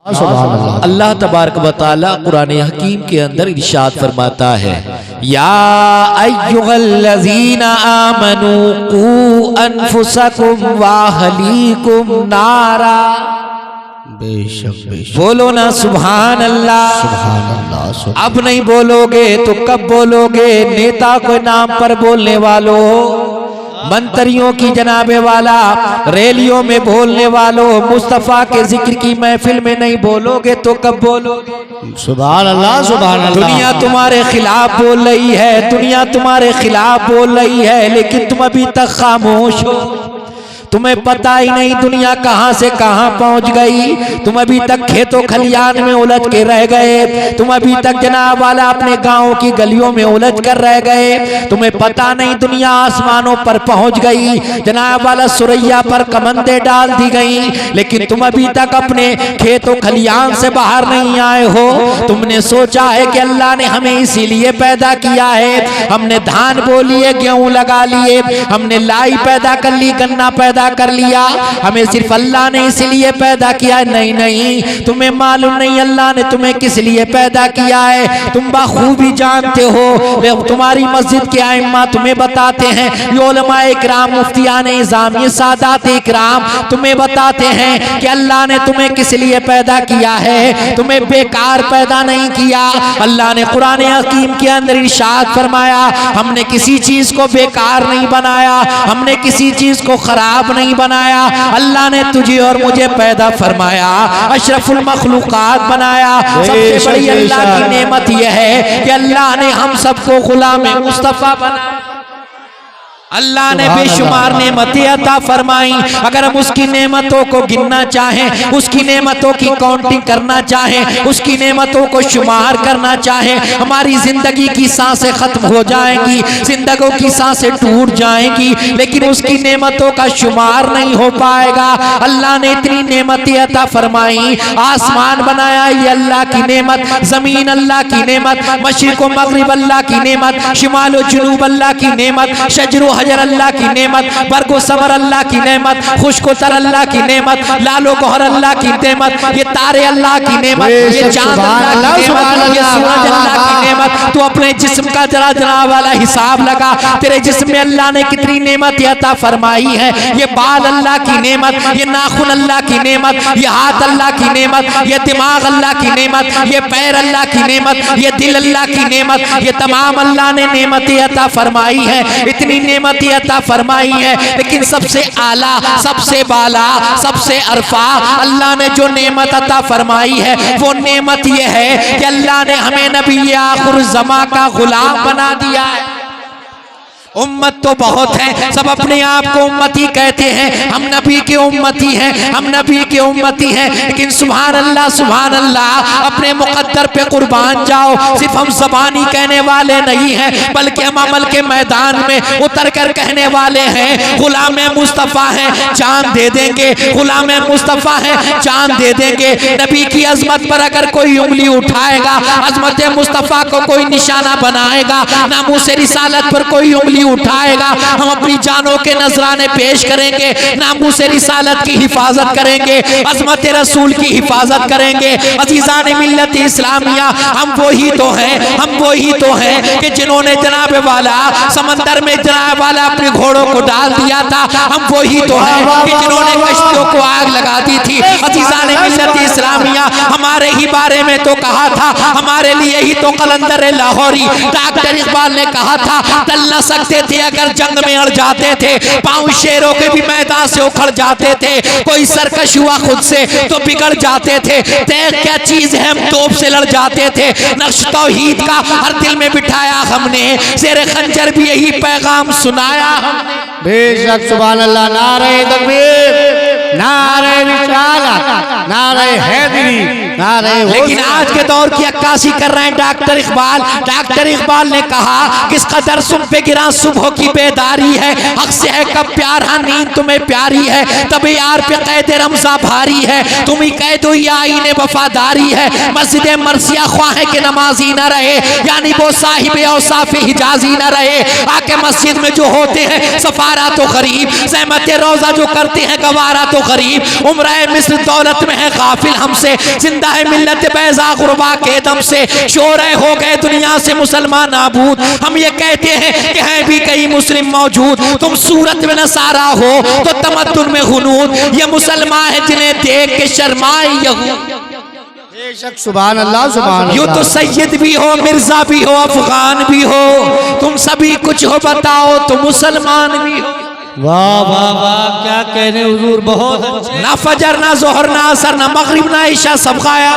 अल्लाह तबारक व तआला कुरान हकीम के अंदर इरशाद फरमाता है, या अय्युहल्लज़ीना आमनू कू अनफुसकुम व अहलीकुम नारा। बेशक बोलो ना सुभान अल्लाह। अब नहीं बोलोगे तो कब बोलोगे? नेता के नाम पर बोलने वालों, मंत्रियों की जनाबे वाला, रैलियों में बोलने वालों, मुस्तफा के जिक्र की महफिल में नहीं बोलोगे तो कब बोलोगे? सुभान अल्लाह सुभान अल्लाह। दुनिया तुम्हारे खिलाफ बोल रही है, दुनिया तुम्हारे खिलाफ बोल रही है, लेकिन तुम अभी तक खामोश हो। तुम्हें पता ही नहीं दुनिया कहां से कहां पहुंच गई। तुम अभी तक खेतों खलियान में उलझ के रह गए। तुम अभी तक जनाब वाला अपने गांव की गलियों में उलझ कर रह गए। तुम्हें पता नहीं दुनिया आसमानों पर पहुंच गई, जनाब वाला सुरैया पर कमंदे डाल दी गई, लेकिन तुम अभी तक अपने खेतों खलियान से बाहर नहीं आए हो। तुमने सोचा है कि अल्लाह ने हमें इसीलिए पैदा किया है, हमने धान बो लिए, गेहूं लगा लिए, हमने लाई पैदा कर ली, गन्ना पैदा कर लिया, हमें सिर्फ अल्लाह ने इसलिए पैदा किया है। नहीं नहीं, तुम्हें मालूम नहीं अल्लाह ने तुम्हें किस लिए पैदा किया है। तुम बखूबी जानते हो, तुम्हारी मस्जिद के आइम्मा तुम्हें बताते हैं, ये उलमाए इकराम, मुफ्तियान इज़ाम, ये सादात इकराम तुम्हें बताते हैं कि अल्लाह ने तुम्हें किस लिए पैदा किया है। तुम्हें बेकार पैदा नहीं किया। अल्लाह ने कुरान हकीम के अंदर इरशाद फरमाया, हमने किसी चीज को बेकार नहीं बनाया, हमने किसी चीज को खराब नहीं बनाया। अल्लाह ने तुझे और मुझे पैदा फरमाया, अशरफुल मखलूकात बनाया। सबसे बड़ी अल्लाह की नेमत यह है कि अल्लाह ने हम सबको गुलाम मुस्तफा बनाया। अल्लाह ने बेशुमार नेमतें अता फरमाई। अगर हम उसकी नेमतों को गिनना चाहें, उसकी नेमतों की काउंटिंग करना चाहें, उसकी नेमतों को शुमार करना चाहें, हमारी जिंदगी की सांसें खत्म हो जाएंगी, जिंदगियों की सांसें टूट जाएंगी, लेकिन उसकी नेमतों का शुमार नहीं हो पाएगा। अल्लाह ने इतनी नेमतें अता फरमाई। आसमान बनाया, ये अल्लाह की नेमत, जमीन अल्लाह की नेमत, मशरिक व मगरिब अल्लाह की नेमत, शिमाल व जुनूब अल्लाह की नेमत, शजर हजर अल्लाह की नेमत, बरगो समर अल्लाह की नेमत, खुशको तर अल्लाह की नेमत, लालो गोहर अल्लाह की नेमत, ये तारे अल्लाह की नेमत, ये चांद अल्लाह की नेमत, ये सूरज अल्लाह की नेमत। तो अपने जिस्म का जरा जनाब वाला हिसाब लगा, तेरे जिस्म में अल्लाह ने कितनी नेमत अता फरमाई है। ये बाल अल्लाह की नेमत, ये नाखून अल्लाह की नेमत, ये हाथ अल्लाह की नेमत, ये दिमाग अल्लाह की नेमत, ये पैर अल्लाह की नेमत, ये दिल अल्लाह की नेमत, ये तमाम अल्लाह ने नेमतें अता फरमाई है। इतनी नेमत अता फरमाई है, लेकिन सबसे आला, सबसे बाला, सबसे अरफा अल्लाह ने जो नेमत अता फरमाई है, वो नेमत ये है कि अल्लाह ने हमें नबी आखिर ज़मा का गुलाम बना दिया है। उम्मत तो बहुत है, सब अपने आप को उम्मती कहते हैं, हम नबी के उम्मती हैं, हम नबी के उम्मती हैं, लेकिन सुभान अल्लाह, अपने मुकद्दर पे कुर्बान जाओ। सिर्फ हम ज़बानी कहने वाले नहीं हैं, बल्कि हम अमल के मैदान में उतर कर कहने वाले हैं, गुलाम मुस्तफ़ा है, जान दे देंगे, गुलाम मुस्तफ़ा है, जान दे देंगे। नबी की अजमत पर अगर कोई उंगली उठाएगा, अजमत मुस्तफ़ा को कोई निशाना बनाएगा, नामूस रिसालत पर कोई उंगली उठाएगा, हम अपनी जानों के नजराने पेश करेंगे, नामूस रिसालत की हिफाजत करेंगे, अज़मत रसूल की हिफाजत करेंगे। अज़ीज़ान मिल्लत इस्लामिया, हम वही तो हैं, हम वही तो हैं कि जिन्होंने जनाब वाला समंदर में जनाब वाला अपने घोड़ों को डाल दिया था। हम वही तो हैं कि जिन्होंने कश्तियों को आग लगा दी थी। अज़ीज़ान मिल्लत इस्लामिया, हमारे ही बारे में तो कहा था, हमारे लिए ही तो कलंदर लाहौरी डॉक्टर इकबाल ने कहा था, टल न सकते थे अगर जंग में अड़ जाते थे, पांव शेरों के भी मैदान से उखड़ जाते थे, कोई सरकश हुआ खुद से तो बिगड़ जाते थे, तय क्या चीज है हम तोप से लड़ जाते थे। नक्श तौहीद का हर दिल में बिठाया हमने, शेर खंजर भी यही पैगाम सुनाया हमने। बेशक सुभान अल्लाह। नारे तकबीर, नारे रिसालत, नारे हैदरी, नारे लेकिन आज के दौर की अक्कासी कर रहे हैं डॉक्टर इकबाल। डॉक्टर इकबाल ने कहा किस कदर सुन पे गिरा सुबह की बेदारी है, हक से है कब प्यार, हाँ नींद तुम्हें प्यारी है, तभी यार पे कैद रमजा भारी है, तुम ही कैद हुई आईने वफादारी है, मस्जिद मरसिया ख्वाहे के नमाजी न रहे, यानी वो साहिब औसाफ हिजाजी न रहे, आके मस्जिद में जो होते हैं सफारा तो गरीब, सहमत रोजा जो करते हैं गवारा तो गरीब, उम्र मिस्र दौलत में है गाफिल हमसे, जिंदा है मिल्लत बैजा गुरबा के दम से, शोरे हो गए दुनिया से मुसलमान नाबूद, हम ये कहते हैं कि हैं भी कई मुस्लिम मौजूद, तुम सूरत में नसारा हो तो तमद्दुन में हुनूद, ये मुसलमान है जिन्हें देख के शर्माए यहूद। बेशक सुभान अल्लाह सुभान अल्लाह। यूं तो सैयद भी हो, मिर्जा भी हो, अफगान भी हो, तुम सभी कुछ हो बताओ तो मुसलमान भी हो। वाह वाह वाह, क्या कहने हुजूर, बहुत अच्छे। ना फजर ना जोहर ना असर ना मगरिब ना इशा, सब खाया।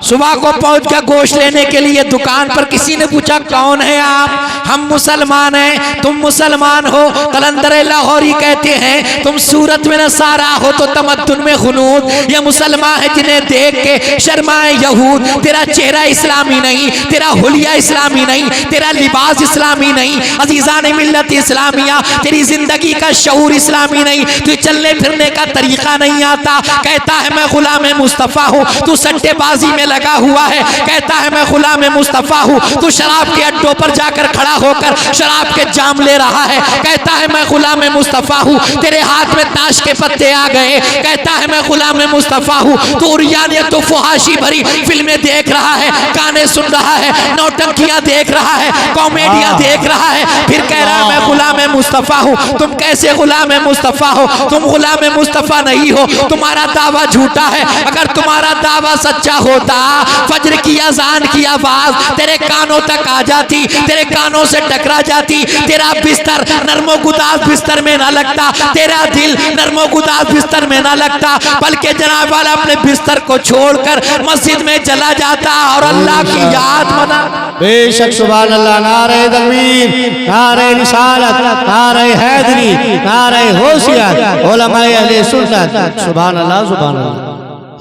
सुबह को पहुंच कर गोश्त लेने के लिए दुकान पर किसी ने पूछा कौन है आप, हम मुसलमान हैं, तुम मुसलमान हो। कलंदर लाहौरी कहते हैं तुम सूरत में नसारा हो तो तमद्दुन में हुनूद, ये मुसलमान है जिन्हें देख के शर्माए यहूद। तेरा चेहरा इस्लामी नहीं, तेरा हुलिया इस्लामी नहीं, तेरा लिबास इस्लामी नहीं, अजीजान मिल्लत इस्लामिया, तेरी जिंदगी का शऊर इस्लामी नहीं, तुझे चलने फिरने का तरीका नहीं आता। कहता है मैं गुलाम मुस्तफ़ा हूँ, तू सट्टेबाजी में लगा हुआ है। कहता है मैं गुलाम मुस्तफ़ा हूँ, तू शराब के अड्डों पर जाकर खड़ा होकर शराब के जाम ले रहा है। कहता है मैं गुलाम मुस्तफ़ा हूँ, तेरे हाथ में ताश के पत्ते आ गए। कहता है मैं गुलाम मुस्तफ़ा हूँ, तू उरियानियत तो फुहाशी भरी फिल्में देख रहा है, गाने सुन रहा है, नौटंकियां देख रहा है, कॉमेडियां देख रहा है, फिर कह रहा है मैं गुलाम मुस्तफ़ा हूँ। तुम कैसे गुलाम मुस्तफ़ा हो, तुम गुलाम मुस्तफ़ा नहीं हो, तुम्हारा दावा झूठा है। अगर तुम्हारा दावा सच्चा होता, फजर की अजान की आवाज तेरे कानों तक आ जाती, तेरे कानों से टकरा जाती, तेरा बिस्तर नरमो गुदाज बिस्तर में ना लगता, तेरा दिल नरमो गुदाज बिस्तर में ना लगता, बल्कि जनाब वाला अपने बिस्तर को छोड़कर मस्जिद में चला जाता और अल्लाह की याद मना। बेशक सुभान अल्लाह। नारे तकबीर, नारे रिसालत, नारे हैदरी, नारे होशियार, उलमाए अहले सुन्नत। सुभान अल्लाह सुभान अल्लाह।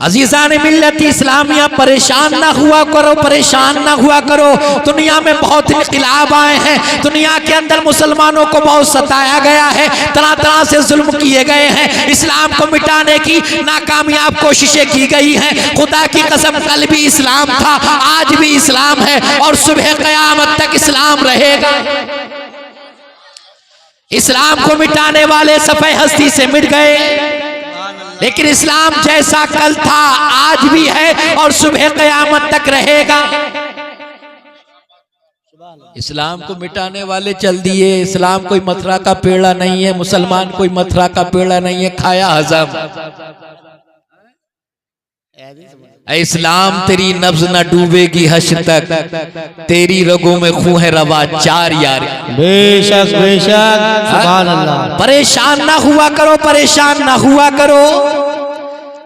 अजीजान मिल्लत इस्लामिया, परेशान ना हुआ करो, परेशान ना हुआ करो। दुनिया में बहुत इनकलाब आए हैं, दुनिया के अंदर मुसलमानों को बहुत सताया गया है, तरह तरह से जुल्म किए गए हैं, इस्लाम को मिटाने की नाकामयाब कोशिशें की गई हैं। खुदा की कसम कल भी इस्लाम था, आज भी इस्लाम है और सुबह क़यामत तक इस्लाम रहेगा। इस्लाम को मिटाने वाले सफ़े हस्ती से मिट गए, लेकिन इस्लाम जैसा कल था आज भी है और सुबह क़यामत तक रहेगा। इस्लाम को मिटाने वाले चल दिए। इस्लाम कोई मथुरा का पेड़ा नहीं है, मुसलमान कोई मथुरा का पेड़ा नहीं है, खाया हजम। इस्लाम तेरी नब्ज न डूबेगी हश्र तक, तेरी रगों में खून है रवा चार यार। बेशक बेशक सुभान अल्लाह। परेशान ना हुआ करो, परेशान ना हुआ करो।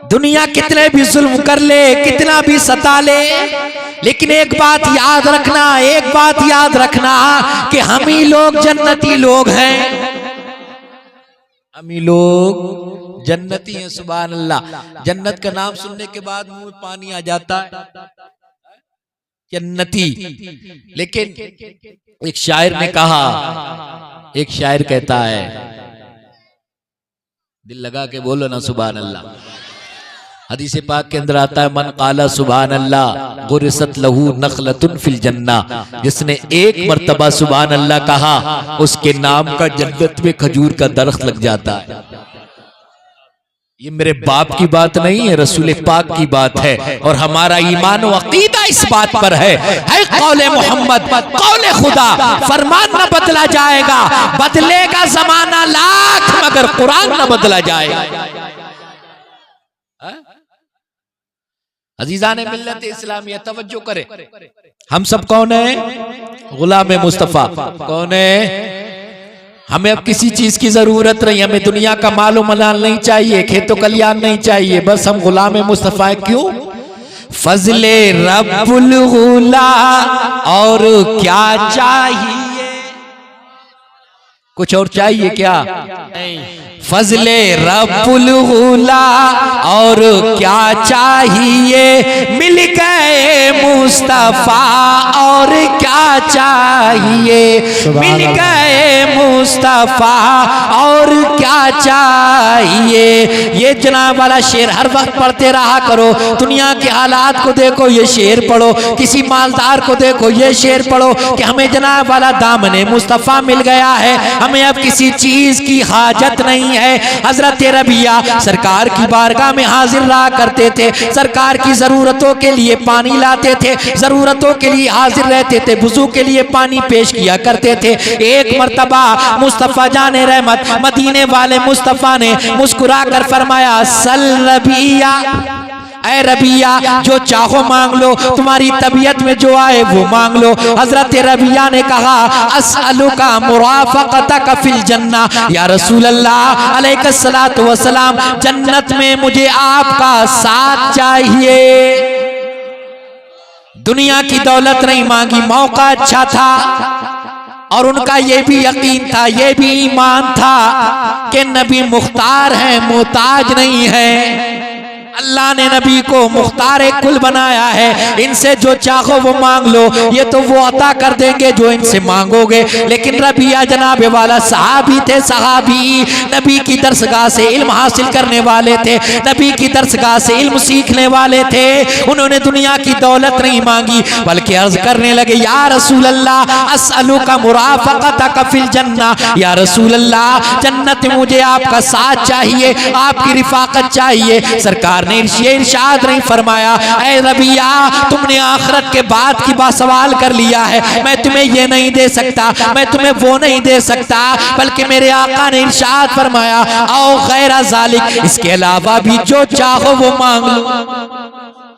दुनिया कितने भी जुल्म कर ले, कितना भी सता ले, लेकिन एक बात याद रखना, एक बात याद रखना कि हम ही लोग जन्नती लोग हैं, हम ही लोग जन्नती हैं। सुभान अल्लाह। जन्नत का नाम सुनने के बाद मुंह में पानी आ जाता है, जन्नती। लेकिन एक शायर ने कहा, एक शायर कहता है, दिल लगा के बोलो ना सुभान अल्लाह। हदीस पाक के अंदर आता है मन काला सुभान अल्लाह गुरसत लहू नखलतुन फिल जन्ना, जिसने एक मर्तबा सुभान अल्लाह कहा उसके नाम का जन्नत में खजूर का दरख्त लग जाता है। ये मेरे बाप की बात नहीं है, रसूल पाक की बात है और हमारा ईमान व अकीदा इस बात पर है कौले मोहम्मद कौले खुदा। फरमान न बदला जाएगा, बदलेगा जमाना लाख मगर कुरान न बदला जाएगा। अजीजान मिल्लत इस्लामिया तवज्जो करे, हम सब कौन है? गुलाम मुस्तफा। कौन है? हमें अब किसी चीज की जरूरत नहीं, हमें दुनिया का मालो मलाल नहीं चाहिए, खेतो कल्याण नहीं चाहिए, बस हम गुलाम मुस्तफा। क्यों? फजले रब्बुल गुला और क्या चाहिए, कुछ और चाहिए क्या? फजले रब्बुल हुला और क्या चाहिए, मिल गए मुस्तफा और क्या चाहिए, मिल गए मुस्तफा और क्या चाहिए। ये जनाब वाला शेर हर वक्त पढ़ते रहा करो। दुनिया के हालात को देखो, ये शेर पढ़ो। किसी मालदार को देखो, ये शेर पढ़ो कि हमें जनाब वाला दामने मुस्तफा मिल गया है, हमें अब किसी चीज की हाजत नहीं है। हजरत रबिया सरकार की बारगाह में हाजिर रहा करते थे, सरकार की जरूरतों के लिए पानी लाते थे, जरूरतों के लिए हाजिर रहते थे, वुजू के लिए पानी पेश किया करते थे। एक मर्तबा मुस्तफा जाने रहमत मदीने वाले मुस्तफा ने मुस्कुरा कर फरमाया, सल रबिया, ऐ रबिया जो चाहो मांग लो, तुम्हारी तबीयत में जो आए वो मांग लो। हजरत रबिया ने कहा, अस्अलुका मुराफक़तक फिल जन्ना, या रसूल अल्लाह अलैहिस्सलातु वस्सलाम, जन्नत में मुझे आपका साथ चाहिए। दुनिया की दौलत नहीं मांगी, मौका अच्छा था और उनका ये भी यकीन था, ये भी ईमान था कि नबी मुख्तार है, मोहताज नहीं है। अल्लाह ने नबी को मुख्तार कुल बनाया है, इनसे जो चाहो वो मांग लो, ये तो वो अता कर देंगे जो इनसे मांगोगे। लेकिन रबिया जनाब वाला सहाबी थे, सहाबी नबी की दरसगाह से इल्म हासिल करने वाले थे, नबी की दरसगाह से इल्म सीखने वाले थे। उन्होंने दुनिया की दौलत नहीं मांगी बल्कि अर्ज करने लगे, या रसूल अल्लाह अस्अलुका मुराफक़तक फिल जन्ना, या रसूल अल्लाह जन्नत में मुझे आपका साथ चाहिए, आपकी रिफाकत चाहिए। सरकार ने ये इरशाद नहीं फरमाया, ऐ रबिया तुमने आखिरत के बाद की बात सवाल कर लिया है, मैं तुम्हें ये नहीं दे सकता, मैं तुम्हें वो नहीं दे सकता, बल्कि मेरे आका ने इरशाद फरमाया, औ गैरा ज़ालिक, इसके अलावा भी जो चाहो वो मांग लो।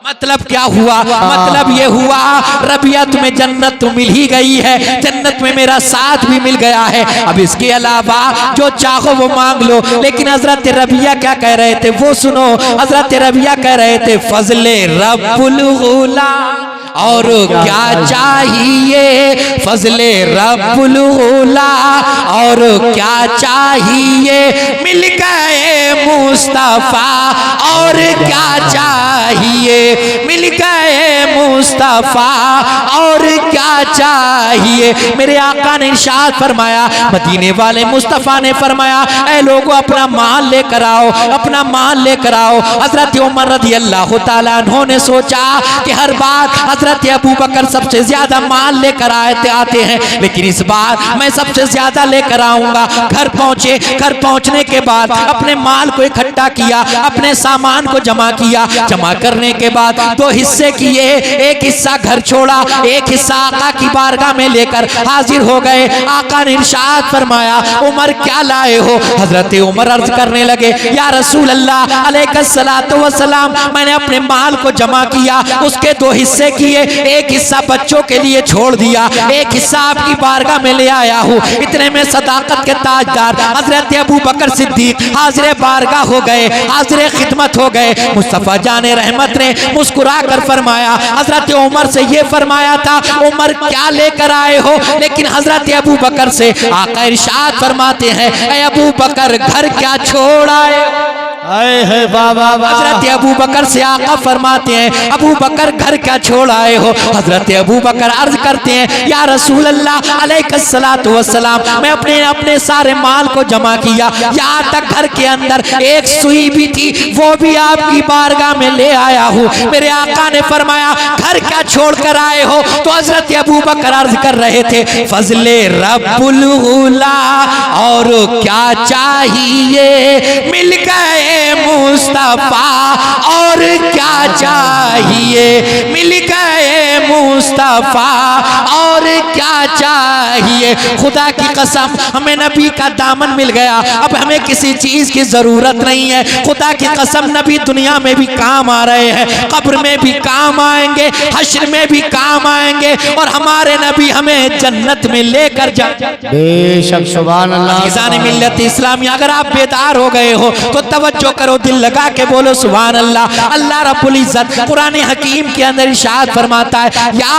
मतलब क्या हुआ? मतलब ये हुआ, रबिया तुम्हें जन्नत तो मिल ही गई है, जन्नत में मेरा साथ भी मिल गया है, अब इसके अलावा जो चाहो वो मांग लो। लेकिन हजरत रबिया क्या कह रहे थे वो सुनो। हजरत रबिया कह रहे थे, फजले रब्बुल हुला और क्या चाहिए, फजले रब्बुल हुला और क्या चाहिए, मिल गए मुस्तफा और क्या चाहिए, मिल गए मुस्तफा और क्या चाहिए। मेरे आका ने इरशाद फरमाया, मदीने वाले मुस्तफा ने फरमाया, ऐ लोगों अपना माल लेकर आओ, अपना माल लेकर आओ। हजरत उमर रज़ी अल्लाह तआला अन्हु ने सोचा कि हर बार हजरत अबू बकर सबसे ज्यादा माल लेकर आते हैं, लेकिन इस बार मैं सबसे ज्यादा लेकर आऊंगा। घर पहुंचे, घर पहुंचने के बाद अपने माल को इकट्ठा किया, अपने सामान को जमा किया, जमा करने के बाद दो हिस्से किए, एक हिस्सा घर छोड़ा, एक हिस्सा आका की बारगाह में लेकर हाजिर हो गए। आका ने इरशाद फरमाया, उमर क्या लाए हो? हजरत उमर अर्ज करने लगे, या रसूल अल्लाह अलैहिस्सलातु वस्सलाम, मैंने अपने माल को जमा किया, उसके दो हिस्से किए, एक हिस्सा बच्चों के लिए छोड़ दिया, एक हिस्सा आपकी बारगाह में ले आया हूँ। इतने में सदाकत के ताजदार हजरत अबू बकर सिद्दीक हाजिर बारगाह हो गए, हाजिर खिदमत हो गए। मुस्तफा जाने रहमत ने मुस्कुरा कर फरमाया, हजरत उमर से ये फरमाया था, उमर क्या लेकर आए हो? लेकिन हजरत अबू बकर से आका इरशाद फरमाते हैं, ऐ अबू बकर घर क्या छोड़ आए? है बाबा। हजरत अबू बकर से आका फरमाते हैं, अबू बकर घर क्या छोड़ आए हो? हजरत अबू बकर अर्ज करते हैं, या रसूल अल्लाह अलैहिस्सलातु वस्सलाम, मैं अपने सारे माल को जमा किया, यहाँ तक घर के अंदर एक सुई भी थी, वो भी आपकी बारगाह में ले आया हूँ। मेरे आका ने फरमाया, घर क्या छोड़ कर आए हो? तो हजरत अबू बकर अर्ज कर रहे थे, फजले रब्बुल हुला और क्या चाहिए, मिल गए मुस्तफा और क्या चाहिए, मिल गए मुस्तफा और क्या चाहिए। खुदा की कसम हमें नबी का दामन मिल गया, अब हमें किसी चीज की जरूरत नहीं है। खुदा की कसम नबी दुनिया में भी काम आ रहे हैं, कब्र में भी काम आएंगे, हश्र में भी काम आएंगे और हमारे नबी हमें जन्नत में लेकर जाए। बेशक सुभान अल्लाह। अज़ीज़ान मिल्लत इस्लामी, अगर आप बेदार हो गए हो तो तवज्जो करो, दिल लगा के बोलो सुभान अल्लाह। अल्लाह रब्बुल इज्जत कुरान हकीम के अंदर इरशाद फरमाता है, है या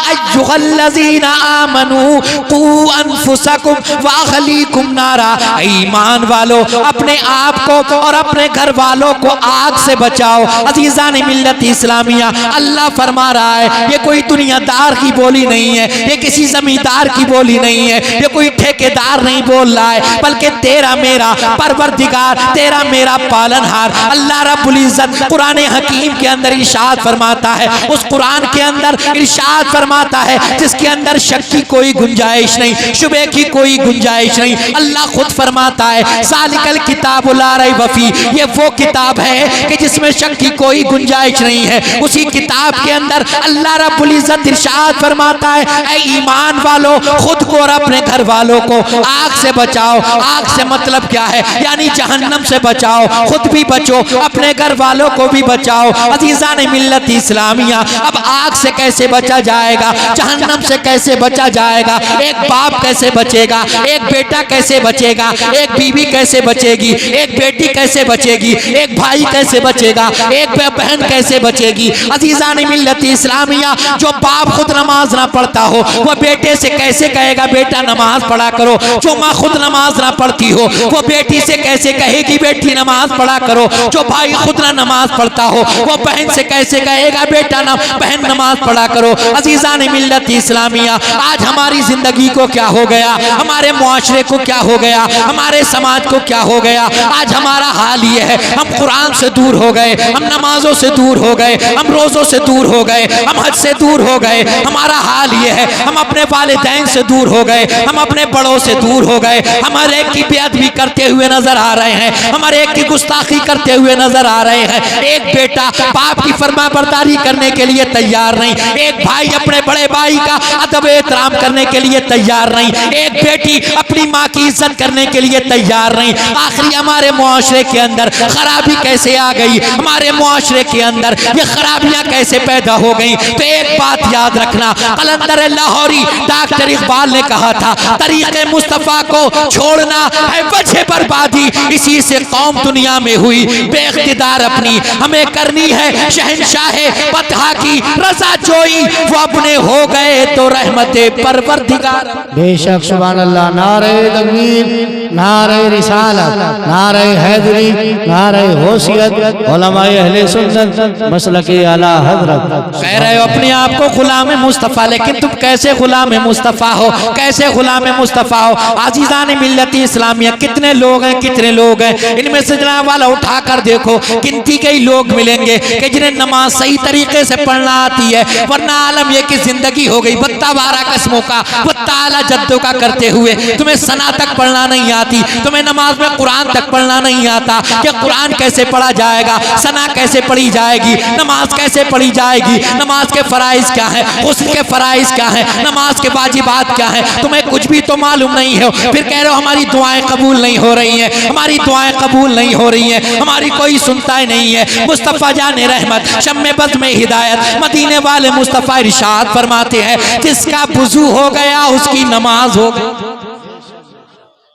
अय्युहल्लज़ीना आमनू कू अनफुसकुम व अहलीकुम नारा, ईमान वालों अपने आप को और अपने घर वालों को आग से बचाओ। अज़ीज़ान मिल्लत इस्लामिया, अल्लाह फरमा रहा है ये कोई दुनियादार की बोली नहीं है, ये किसी जमींदार की बोली नहीं है, ये कोई ठेकेदार नहीं बोल रहा है, बल्कि तेरा मेरा परवरदिगार, तेरा मेरा पालनहार अल्लाह रब्बुल इज्जत कुरान हकीम के अंदर इरशाद फरमाता है। उस कुरान के अंदर इरशाद फरमाता है जिसके अंदर शक की कोई गुंजाइश नहीं, शुबे की कोई गुंजाइश नहीं। अल्लाह खुद फरमाता है सालिकल किताब ला रैब फी, ये वो किताब है कि जिसमें शक की कोई गुंजाइश नहीं है। उसी किताब के अंदर अल्लाह रब्बुल इज्जत इरशाद फरमाता है ऐ ईमान वालों खुद को और अपने घर वालों को आग से बचाओ। आग से मतलब क्या है? यानी जहन्नम से बचाओ, खुद भी बचो, अपने घर वालों को भी बचाओ। अज़ीज़ान मिल्लत इस्लामिया, अब आग से कैसे बचा जाएगा, जहन्नम से कैसे बचा जाएगा? एक बाप कैसे बचेगा, एक बेटा कैसे बचेगा, एक बीवी कैसे बचेगी, एक बेटी कैसे बचेगी, एक भाई कैसे बचेगा, एक बहन कैसे बचेगी? अज़ीज़ान मिल्लत इस्लामिया, जो बाप खुद नमाज ना पढ़ता हो वो बेटे से कैसे कहेगा बेटा नमाज पढ़ा करो? जो माँ खुद नमाज ना पढ़ती हो वो बेटी से कैसे कहेगी बेटी नमाज पढ़ा करो? जो भाई खुद ना नमाज पढ़ता हो वो बहन से कैसे कहेगा बेटा ना बहन नमाज पढ़ा करो? अज़ीज़ान मिल्लत इस्लामिया, आज हमारी जिंदगी को क्या हो गया, हमारे मुआशरे को क्या हो गया, हमारे समाज को क्या हो गया? आज हमारा हाल ये है, हम कुरान से दूर हो गए, हम नमाजों से दूर हो गए, हम रोजों से दूर हो गए, हम हज से दूर हो गए। हमारा हाल ये है, हम अपने वालिदैन से दूर हो गए, हम अपने बड़ों से दूर हो गए, हम हर एक की बेअदबी करते हुए नजर आ रहे हैं, हम हर एक की गुस्ताखी करते हुए नजर आ रहे हैं। एक बेटा बाप की फरमाबरदारी करने के लिए तैयार नहीं, एक भाई अपने बड़े भाई का अदब एहतराम करने के लिए तैयार नहीं, एक बेटी अपनी माँ की इज्जत करने के लिए तैयार नहीं। आखिर हमारे मुआशरे के अंदर खराबी कैसे आ गई, हमारे मुआशरे के अंदर ये खराबियां कैसे पैदा हो गई? तो एक बात याद रखना, कलंदर लाहौरी डॉक्टर इकबाल ने कहा था तरीक़े मुस्तफ़ा को छोड़ना है वजह बर्बादी, इसी से कौम दुनिया में हुई बेइख्तिदार। अपनी हमें करनी है शहंशाहे बतहा की रज़ा जोई, वो अपने हो गए तो रहमते परवरदिगार। बेशक सुभान अल्लाह। नारे तकबीर, नारे रिसालत, नारे हैदरी, नारे होशियत, उलमाए अहले सुन्नत मसलके आला हज़रत। कह रहे हो अपने आप को गुलाम मुस्तफ़ा, लेकिन तुम कैसे गुलाम मुस्तफ़ा हो, कैसे गुलाम मुस्तफ़ा हो? अज़ीज़ान मिल्लत इस्लामिया, कितने लोग हैं, कितने लोग हैं, इनमें से जनाब वाला उठा कर देखो, गिनती के ही लोग मिलेंगे कि जिन्हें नमाज सही तरीके से पढ़ना आती है, वरना आलम यह कि जिंदगी हो गई बत्ता बारह कस्मों का, बत्ता आला जद्दों का करते हुए। तुम्हें सना तक पढ़ना नहीं आती, तुम्हें नमाज में कुरान तक पढ़ना नहीं आता कि कुरान कैसे पढ़ा जाएगा, सना कैसे पढ़ी जाएगी, नमाज कैसे पढ़ी जाएगी, नमाज के फराइज क्या है, गुस्ल के फराइज क्या है, नमाज के वाजिबात क्या है, तुम्हें कुछ भी तो मालूम नहीं है। फिर कह रहे हो हमारी दुआएं कबूल नहीं हो रही हैं, हमारी दुआएं कबूल नहीं हो रही हैं, हमारी कोई सुनता ही नहीं है। मुस्तफ़ा जाने रहमत शम्मे बज़ में हिदायत मदीने वाले मुस्तफ़ा इरशाद फरमाते हैं जिसका वुज़ू हो गया उसकी नमाज हो गई।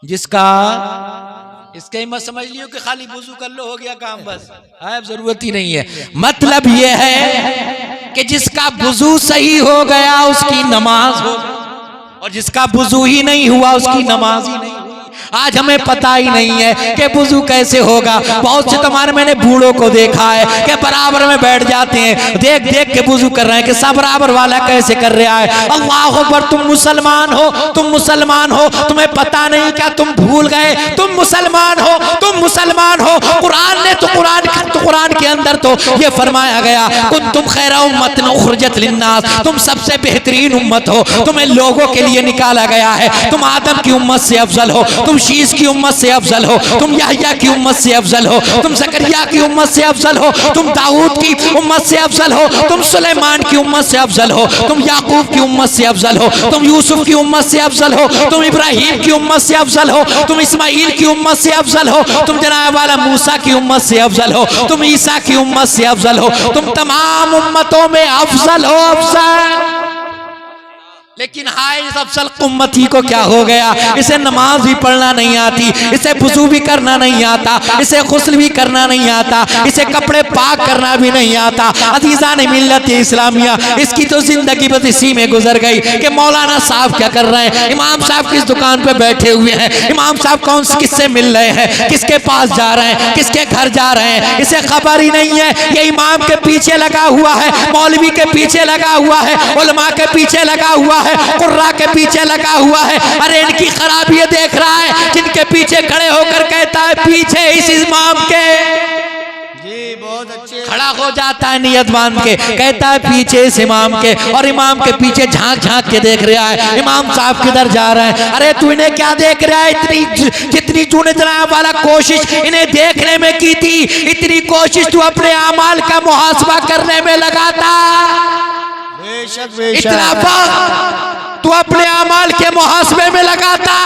जिसका इसके ही मत समझ लियो कि खाली वुज़ू कर लो हो गया काम, बस अब जरूरत ही नहीं है। मतलब यह है कि जिसका वुज़ू सही हो गया उसकी नमाज हो, और जिसका वुज़ू ही नहीं हुआ उसकी नमाज ही नहीं। आज हमें पता ही नहीं है कि वुज़ू कैसे होगा। बहुत से तुम्हारे मैंने बूढ़ों को देखा है कि बराबर में बैठ जाते हैं, देख देख के वुज़ू कर रहे हैं कि सब बराबर वाला कैसे कर रहा है। अल्लाह अकबर, तुम मुसलमान हो, तुम मुसलमान हो, तुम्हें पता नहीं क्या तुम भूल गए? तुम मुसलमान हो, तुम मुसलमान हो। कुरान ने तो कुरान के अंदर तो ये फरमाया गया कुंतुम खैरा उम्मतिन उखरिजत लिन्नास, तुम सबसे बेहतरीन उम्मत हो, तुम्हें लोगों के लिए निकाला गया है। तुम आदम की उम्मत से अफजल हो, तुम शीश की उम्मत से अफजल हो, तुम याह्या की उम्मत से अफजल हो, तुम ज़करिया की उम्मत से अफजल हो, तुम दाऊद की उम्मत से अफजल हो, तुम सुलेमान की उम्मत से अफजल हो, तुम याकूब की उम्मत से अफजल हो, तुम यूसुफ की उम्मत से अफजल हो, तुम इब्राहिम की उम्मत से अफजल हो, तुम इस्माइल की उम्मत से अफजल हो, तुम जनाब वाला मूसा की उम्मत से अफजल हो, तुम ईसा की उम्मत से अफजल हो, तुम तमाम उम्मतों में अफजल हो, अफजल। लेकिन हाय इस अफसल उम्मती को क्या हो गया, इसे नमाज भी पढ़ना नहीं आती, इसे वुजू भी करना नहीं आता, इसे गुस्ल भी करना नहीं आता, इसे कपड़े पाक करना भी नहीं आता। अजीजा ने मिल्लत इस्लामिया, इसकी तो जिंदगी बस इसी में गुजर गई कि मौलाना साहब क्या कर रहे हैं, इमाम साहब किस दुकान पे बैठे हुए हैं, इमाम साहब कौन से किससे मिल रहे हैं, किसके पास जा रहे हैं, किसके घर जा रहे हैं, इसे खबर ही नहीं है। ये इमाम के पीछे लगा हुआ है, मौलवी के पीछे लगा हुआ है, उलमा के पीछे लगा हुआ है, कुर्रा के पीछे लगा हुआ है। अरे इनकी खराबी देख रहा है, जिनके पीछे खड़े होकर कहता है पीछे इस इमाम के, जी बहुत अच्छे, खड़ा हो जाता है नियत बांध के, कहता है पीछे इस इमाम के, और इमाम के पीछे झांक झांक के देख रहा है इमाम साहब किधर जा रहे हैं। अरे तू इन्हें क्या देख रहा है, इतनी जितनी चूने चलाने वाला कोशिश इन्हें देखने में की थी, इतनी कोशिश तू अपने अमाल का मुहासबा करने में लगाता। बेशक इतना बेशक, वक्त तू अपने अमाल के मुहासबे में लगाता।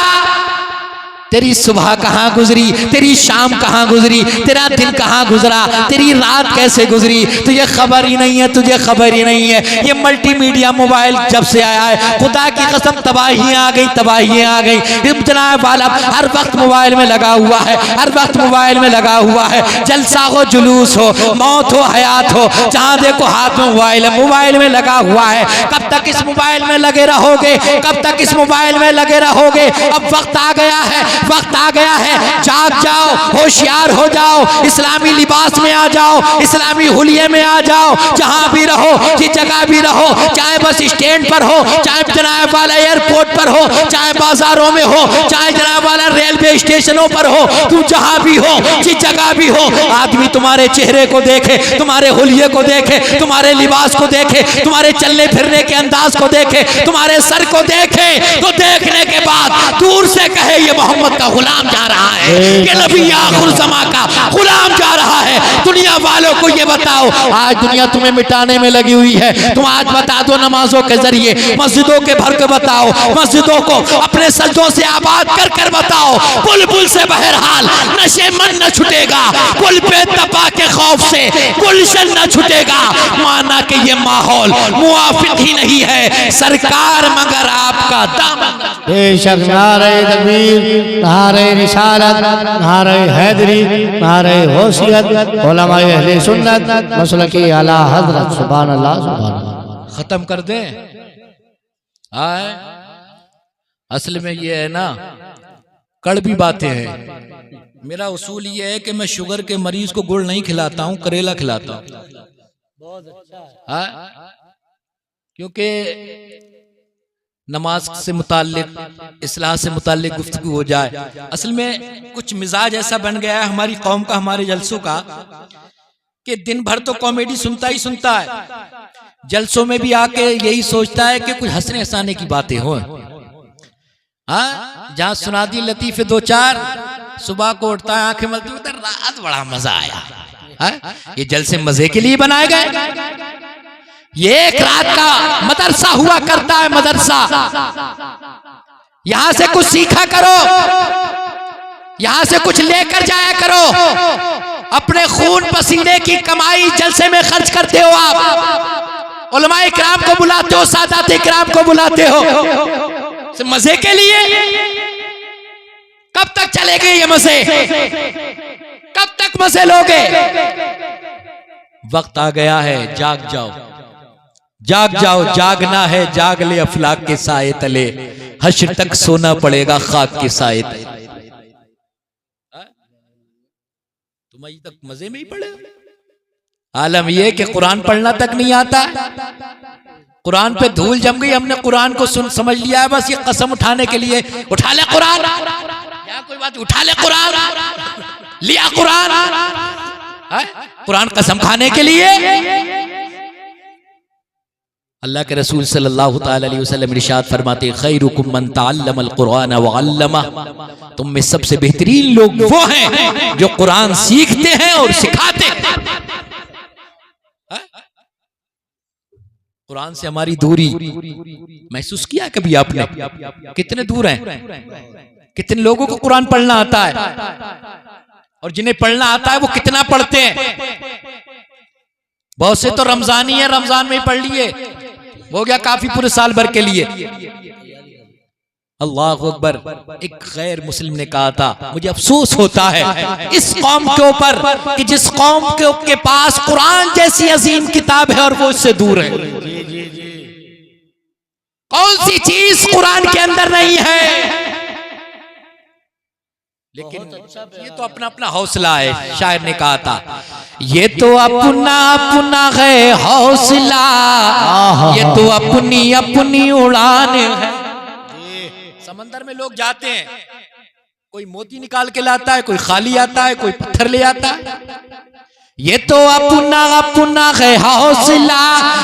तेरी सुबह कहाँ गुजरी, तेरी शाम कहाँ गुजरी, तेरा दिन कहाँ गुजरा, तेरी रात कैसे गुजरी, तुझे खबर ही नहीं है, तुझे खबर ही नहीं है। ये मल्टीमीडिया मोबाइल जब से आया है, खुदा की कसम तबाहियां आ गई, तबाहियां आ गई। जनाब वाला हर वक्त मोबाइल में लगा हुआ है, हर वक्त मोबाइल में लगा हुआ है। जलसा हो, जुलूस हो, मौत हो, हयात हो, जहां देखो हाथ में मोबाइल है, मोबाइल में लगा हुआ है। कब तक इस मोबाइल में लगे रहोगे, कब तक इस मोबाइल में लगे रहोगे। अब वक्त आ गया है, वक्त आ गया है, जाग जाओ, होशियार हो जाओ, इस्लामी लिबास में आ जाओ, इस्लामी हुलिये में आ जाओ। जहां भी रहो, जिस जगह भी रहो, चाहे बस स्टैंड पर हो, चाहे जनाब वाला एयरपोर्ट पर हो, चाहे बाजारों में हो, चाहे जनाब वाला रेलवे स्टेशनों पर हो, तू जहां भी हो, जिस जगह भी हो, आदमी तुम्हारे चेहरे को देखे, तुम्हारे हुलिये को देखे, तुम्हारे लिबास को देखे, तुम्हारे चलने फिरने के अंदाज को देखे, तुम्हारे सर को देखे, तो देखने के बाद दूर से कहे ये मोहम्मद का गुलाम जा रहा है, ये नबी आखिर ज़मा का गुलाम जा रहा है। दुनिया वालों को ये बताओ, आज दुनिया तुम्हें मिटाने में लगी हुई है, तुम आज बता दो नमाजों के जरिए, मस्जिदों के भर के बताओ, मस्जिदों को अपने सजदों से आबाद कर कर बताओ। बुलबुल से बहरहाल नशे मन न छुटेगा, पुल पे तपा के खौफ से गुलशन न छुटेगा। माना कि ये माहौल मुआफिक ही नहीं है सरकार, मगर आपका दामन। बेशक नारे तकबीर, नारे रिसालत, नारे हैदरी, नारे होशियत, उलमाए अहले सुन्नत मसलकी आला हजरत, सुभान अल्लाह सुभान अल्लाह। खत्म कर दे। आए असल में ये है ना, कड़वी बातें हैं। मेरा उसूल ये है कि मैं शुगर के मरीज को गुड़ नहीं खिलाता हूँ, करेला खिलाता हूँ। क्योंकि नमाज से मुताल्लिक, इस्लाह से मुताल्लिक गुफ्तगू हो जाए। असल में कुछ मिजाज ऐसा बन गया है हमारी कौम का, हमारे जलसों का, कि दिन भर तो कॉमेडी सुनता ही सुनता है, जलसों में भी आके यही सोचता है कि कुछ हंसने हंसाने की बातें हो। हाँ, जहाँ सुना दी लतीफे दो चार, सुबह को उठता है आंखें मलती होता है, रात बड़ा मजा आया। हाँ? ये जलसे मजे के लिए बनाए गए। ये एक रात का मदरसा हुआ करता है, मदरसा। यहां से कुछ सीखा करो, यहां से कुछ लेकर जाया करो। अपने खून पसीने की कमाई जलसे में खर्च करते हो आप, उलमाए किराम को बुलाते हो, सादाते किराम को बुलाते हो मजे के लिए। कब तक चलेंगे ये मजे, कब तक मजे लोगे। वक्त आ गया है, जाग जाओ, जाग जाओ, जागना है, जाग ले अफलाक के साए तले, हश्र तक सोना पड़ेगा खाक के साए तले। तुम अभी तक मजे में ही पड़े। आलम यह कि कुरान पढ़ना तक नहीं आता, कुरान पे धूल जम गई। हमने कुरान को सुन समझ लिया है, बस ये कसम उठाने के लिए, उठा ले कुरान, क्या कोई बात, उठा ले कुरान, लिया कुरान, कुरान कसम खाने के लिए। अल्लाह के रसूल सल्लल्लाहु ताला अलैहि वसल्लम इरशाद फरमाते, खैरुकुम मन तअल्लमल कुरान व अल्लमा, तुम में सबसे बेहतरीन लोग वो हैं जो कुरान सीखते हैं और सिखाते हैं। कुरान से हमारी दूरी महसूस किया कभी आपने? कितने दूर हैं? कितने लोगों को कुरान पढ़ना आता है, और जिन्हें पढ़ना आता है वो कितना पढ़ते हैं? बहुत से तो रमजानी है, रमजान में ही पढ़ लिए, हो गया काफी पूरे साल भर के लिए। अल्लाह अकबर। एक गैर मुस्लिम ने कहा था, मुझे अफसोस होता है इस कौम के ऊपर कि जिस कौम के पास कुरान जैसी अजीम किताब है और वो इससे दूर है। कौन सी चीज कुरान के अंदर नहीं है? लेकिन ये तो अपना अपना हौसला है। शायर ने कहा था, ये तो अपना अपना है हौसला, ये तो अपनी अपनी उड़ान है। समंदर में लोग जाते हैं, कोई मोती निकाल के लाता है, कोई खाली आता है, कोई पत्थर ले आता है। ये तो अपना अपना है हौसला,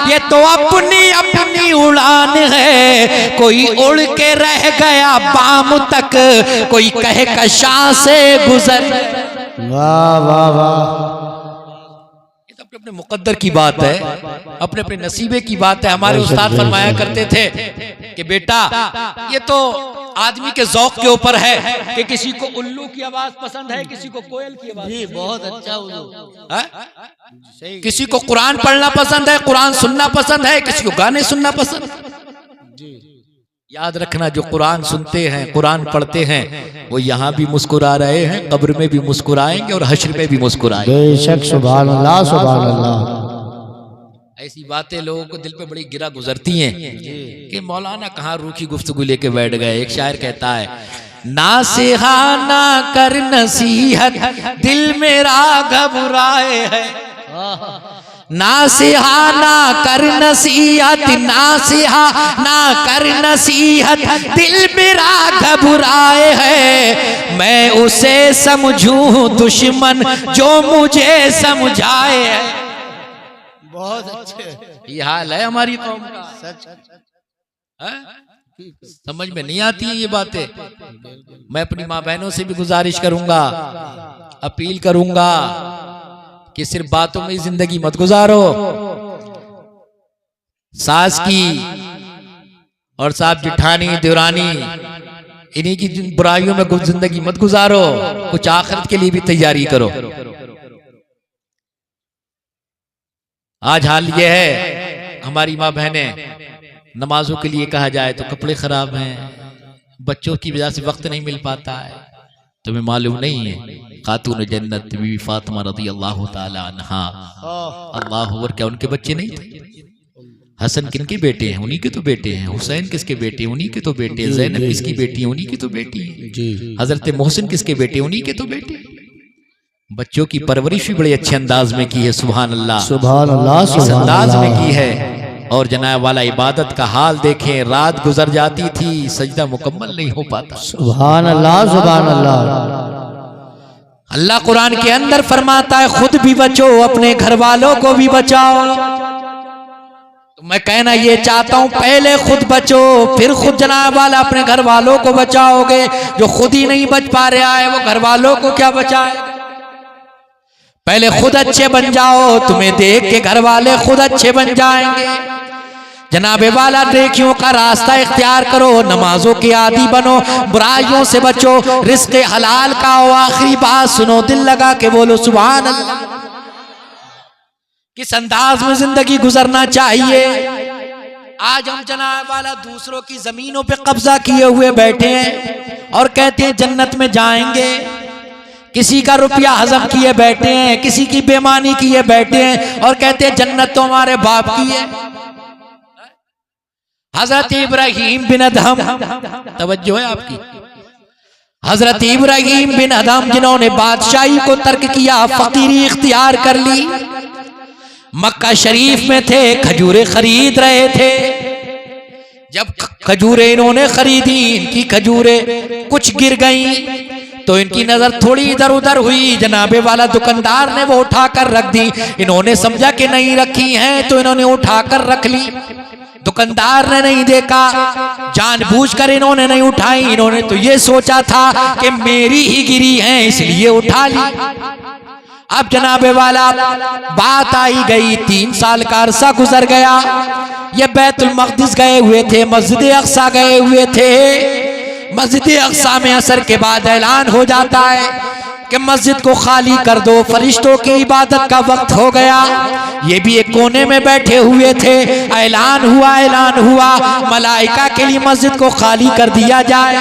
ये तो अपनी अपनी उड़ान है। कोई उड़ के रह गया बाम तक, कोई कहे कशा से गुजर। वाह वाह वाह। ये तो अपने अपने मुकद्दर की बात है, अपने अपने नसीबे की बात है। हमारे उस्ताद फरमाया करते थे कि बेटा ये तो आदमी के ज़ौक़ के ऊपर है कि किसी को उल्लू की आवाज पसंद है, किसी को कोयल की आवाज। जी बहुत अच्छा है? किसी को कुरान पढ़ना पसंद है, कुरान सुनना पसंद है, किसी को गाने सुनना पसंद। याद रखना, जो कुरान सुनते हैं, कुरान पढ़ते हैं, वो यहाँ भी मुस्कुरा रहे हैं, कब्र में भी मुस्कुराएंगे और हश्र में भी मुस्कुराएंगे। बेशक। सुभान अल्लाह सुभान अल्लाह। ऐसी बातें लोगों को दिल पे बड़ी गिरा गुजरती हैं कि मौलाना कहाँ रूखी गुफ्तगू लेके बैठ गए। एक शायर कहता है, नासिहा ना कर नसीहत दिल मेरा घबराए है। नासिहा ना कर नसीहत, नासिहा ना कर नसीहत दिल मेरा घबराए है। मैं उसे समझूं दुश्मन जो मुझे समझाए है। बहुत अच्छे। ये हाल है हमारी कौम का। सच है? समझ में नहीं आती है ये बातें। मैं अपनी माँ बहनों से भी गुजारिश करूंगा, अपील करूंगा कि सिर्फ बातों में जिंदगी मत गुजारो। सास की और साहब जिठानी देवरानी इन्हीं की बुराइयों में जिंदगी मत गुजारो, कुछ आखिरत के लिए भी तैयारी करो। आज हाल ये है, हमारी माँ बहनें नमाजों के लिए कहा जाए तो कपड़े खराब हैं, बच्चों की वजह से वक्त नहीं मिल पाता है। तुम्हें मालूम नहीं है, खातून जन्नत बीवी फातिमा रज़ी अल्लाह ताला अन्हा, अल्लाह अकबर, क्या उनके बच्चे नहीं थे? हसन किनके बेटे हैं? उन्हीं के तो बेटे हैं। हुसैन किसके बेटे हैं? उन्हीं के तो बेटे हैं। ज़ैनब किसकी बेटी है? उन्हीं की तो बेटी है। हजरत मोहसिन किसके बेटे हैं? उन्हीं के तो बेटे। बच्चों की परवरिश भी बड़े अच्छे अंदाज में की है। सुभान अल्लाह सुभान अल्लाह। इस अंदाज में की है। और जनाब वाला इबादत का हाल देखें, रात गुजर जाती थी, सजदा मुकम्मल नहीं हो पाता। सुभान अल्लाह सुभान अल्लाह। अल्लाह कुरान के अंदर फरमाता है, खुद भी बचो, अपने घर वालों को भी बचाओ। तो मैं कहना ये चाहता हूं, पहले खुद बचो, फिर खुद जनाब वाला अपने घर वालों को बचाओगे। जो खुद ही नहीं बच पा रहा है, वो घर वालों को क्या बचाए? पहले खुद अच्छे बन जाओ, तुम्हें देख के घर वाले खुद अच्छे बन जाएंगे। जनाबे वाला नेकियों का रास्ता इख्तियार करो, नमाजों के आदी बनो, बुराइयों से बचो, रिज़्क़ हलाल का। और आखिरी बात सुनो, दिल लगा के बोलो सुभान अल्लाह। किस अंदाज में जिंदगी गुजरना चाहिए। आज हम जनाब वाला दूसरों की जमीनों पे कब्जा किए हुए बैठे हैं और कहते हैं जन्नत में जाएंगे। किसी का रुपया हजम किए बैठे हैं, किसी की बेईमानी किए बैठे हैं और कहते हैं जन्नत तो हमारे बाप की है। हजरत इब्राहिम बिन अदहम, तवज्जो है आपकी, हजरत इब्राहिम बिन अदहम जिन्होंने बादशाही को तर्क किया, फकीरी इख्तियार कर ली, मक्का शरीफ में थे, खजूरें खरीद रहे थे। जब खजूरें इन्होंने खरीदी, इनकी खजूरें कुछ गिर गईं तो इनकी नजर थोड़ी इधर उधर हुई। जनाबे वाला दुकानदार ने वो उठाकर रख दी। इन्होंने समझा कि नहीं रखी हैं तो इन्होंने उठाकर रख ली। दुकानदार ने नहीं देखा, जानबूझकर इन्होंने नहीं उठाई। इन्होंने तो ये सोचा था कि मेरी ही गिरी हैं इसलिए उठा ली। अब जनाबे वाला बात आई गई, 3 साल का अरसा गुजर गया। ये बैतुल मक़दिस गए हुए थे, मस्जिद अक़सा गए हुए थे। मस्जिद अक़सा में असर के बाद ऐलान हो जाता है कि मस्जिद को खाली कर दो, फरिश्तों की इबादत का वक्त हो गया। ये भी एक कोने में बैठे हुए थे। ऐलान हुआ मलाइका के लिए मस्जिद को खाली कर दिया जाए।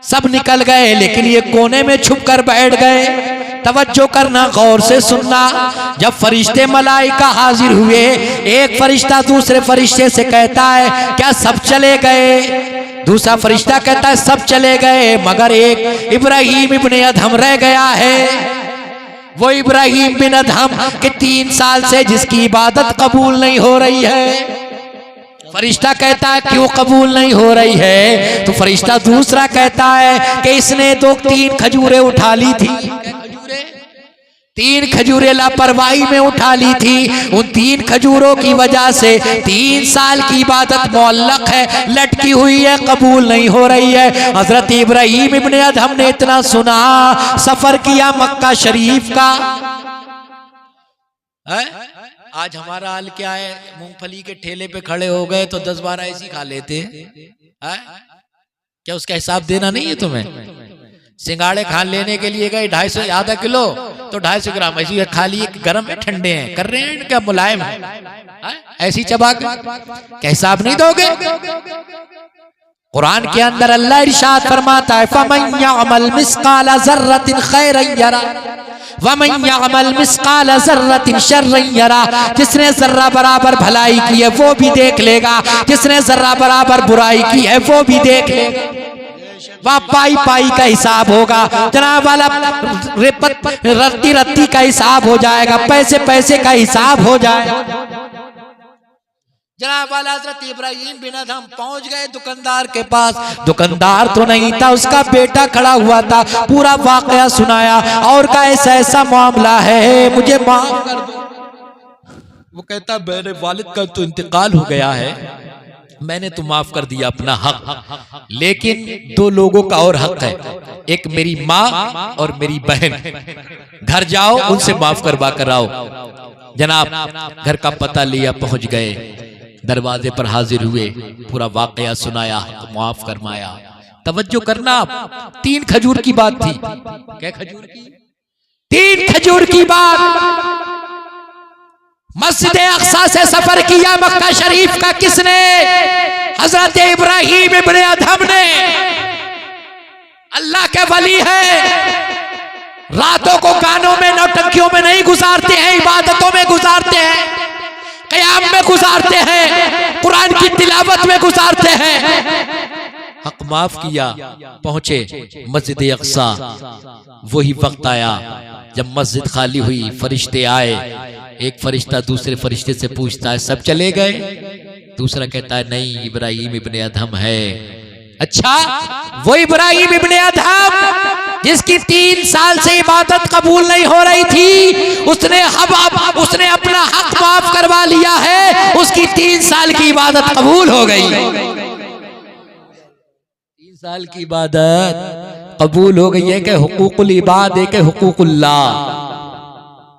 सब निकल गए, लेकिन ये कोने में छुप कर बैठ गए। तवज्जो करना, गौर से सुनना। जब फरिश्ते मलाइका हाजिर हुए, एक फरिश्ता दूसरे फरिश्ते से कहता है क्या सब चले गए? दूसरा फरिश्ता कहता है सब चले गए, मगर एक इब्राहिम इब्ने अदहम रह गया है। वो इब्राहिम बिन अदहम के 3 साल से जिसकी इबादत कबूल नहीं हो रही है। फरिश्ता कहता है क्यों कबूल नहीं हो रही है? तो फरिश्ता दूसरा कहता है कि इसने 3 खजूरें उठा ली थी। 3 खजूरें लापरवाही में उठा ली थी। उन 3 खजूरों की वजह से 3 साल की इबादत मुअल्लक है, लटकी हुई है, कबूल नहीं हो रही है। हजरत इब्राहिम इब्ने अदहम ने इतना सुना, सफर किया मक्का शरीफ का। आज हमारा हाल क्या है? मूंगफली के ठेले पे खड़े हो गए तो 10-12 ऐसी खा लेते हैं। क्या उसका हिसाब देना नहीं है तुम्हें? सिंगाड़े खान लेने के लिए गए 250 आधा किलो, तो 250 ग्राम ऐसी खा लिए। गर्म है ठंडे हैं, कर रहे हैं क्या मुलायम है? ऐसी चबा क्या हिसाब नहीं दोगे? कुरान के अंदर अल्लाह इरशाद फरमाता है फमन यअमल मिस्काल ज़र्रतिन खैरन यरा वमन यअमल मिस्काल ज़र्रतिन शर्रन यरा। जिसने जर्रा बराबर भलाई की है वो भी देख लेगा, जिसने जर्रा बराबर बुराई की है वो भी देख लेगा। वहाँ पाई का हिसाब होगा जनाब वाला, रत्ती का हिसाब हो जाएगा, पैसे का हिसाब हो जाएगा। जनाब वाला हजरत इब्राहिम बिन अदहम पहुंच गए दुकानदार के पास। दुकानदार तो नहीं था, उसका बेटा खड़ा हुआ था। पूरा वाकया सुनाया और का ऐसा मामला है, मुझे माफ कर दो। वो कहता मेरे वालिद का तो इंतकाल हो गया है, मैंने तो माफ कर दिया अपना हक, लेकिन 2 लोगों का और हक है, एक मेरी माँ और मेरी बहन। घर जाओ उनसे माफ करवा कर आओ। जनाब घर का पता लिया, पहुंच गए, दरवाजे पर हाजिर हुए, पूरा वाकया सुनाया, माफ फरमाया। तवज्जो करना, 3 खजूर की बात थी। क्या खजूर की? 3 खजूर की बात। मस्जिद अक्सा से सफर किया मक्का शरीफ का किसने? हजरत इब्राहिम इब्ने अदहम ने। अल्लाह के वली है, रातों को गानों में नौटंकियों में नहीं गुजारते हैं, इबादतों में गुजारते हैं, क़याम में गुजारते हैं, कुरान की तिलावत में गुजारते हैं। हक माफ किया, पहुंचे मस्जिद अक्सा। वही वक्त आया जब मस्जिद खाली हुई, फरिश्ते आए। एक फरिश्ता दूसरे फरिश्ते से पूछता है सब चले गए? दूसरा कहता है नहीं, इब्राहिम इब्ने अदहम है। अच्छा, वो इब्राहिम इब्ने अदहम जिसकी 3 साल से इबादत कबूल नहीं हो रही थी, उसने अपना हक माफ करवा लिया है, उसकी 3 साल की इबादत कबूल हो गई। 3 साल की इबादत कबूल हो गई है कि हुकूकुल इबाद है कि हुकूकुल्लाह।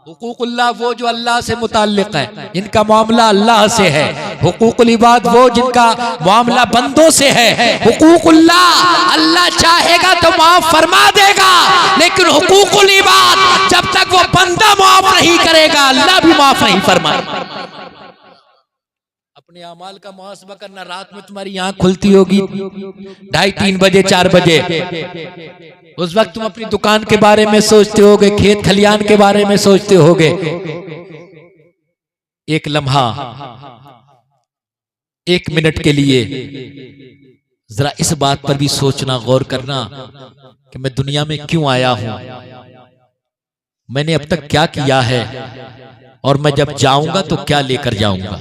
हुकूकुल्लाह वो जो अल्लाह से मुताल्लिक है, जिनका मामला अल्लाह से है। हुकूकुल इबाद वो जिनका मामला बंदों से है। हुकूकुल्लाह अल्लाह चाहेगा तो माफ फरमा देगा, लेकिन हुकूकुल इबाद जब तक वो बंदा माफ नहीं करेगा, अल्लाह भी माफ नहीं फरमाएगा। अपने अमाल का मुहासबा करना। रात में तुम्हारी आंख खुलती होगी 2:30-3 बजे 4 बजे, उस वक्त तुम अपनी दुकान के बारे में सोचते होगे, खेत खलियान के बारे में सोचते होगे। एक लम्हा, 1 मिनट के लिए जरा इस बात पर भी सोचना, गौर करना कि मैं दुनिया में क्यों आया हूं, मैंने अब तक क्या किया है, और मैं जब जाऊंगा तो क्या लेकर जाऊंगा।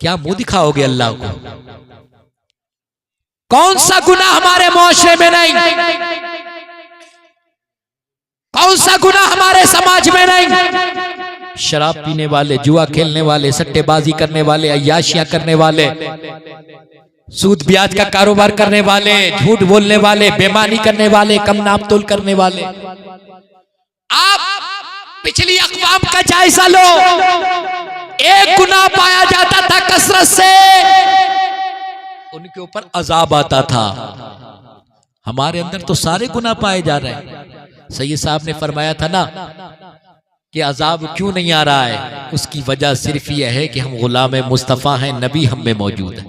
क्या मुंह दिखाओगे अल्लाह को? कौन सा गुनाह हमारे मुआशरे में नहीं, कौन सा गुनाह हमारे समाज में नहीं? शराब पीने वाले, जुआ खेलने वाले, सट्टेबाजी करने वाले, अय्याशियां करने वाले, सूद ब्याज का कारोबार करने वाले, झूठ बोलने वाले, बेईमानी करने वाले, कम नाप तोल करने वाले। आप पिछली अक़वाम का जायजा लो, एक गुनाह पाया जाता था कसरत से, उनके ऊपर अजाब आता था। हमारे अंदर तो सारे गुनाह पाए जा रहे हैं। सैयद साहब ने फरमाया था ना कि अजाब क्यों नहीं आ रहा है, उसकी वजह सिर्फ यह है कि हम गुलाम मुस्तफ़ा हैं, नबी हम में मौजूद है।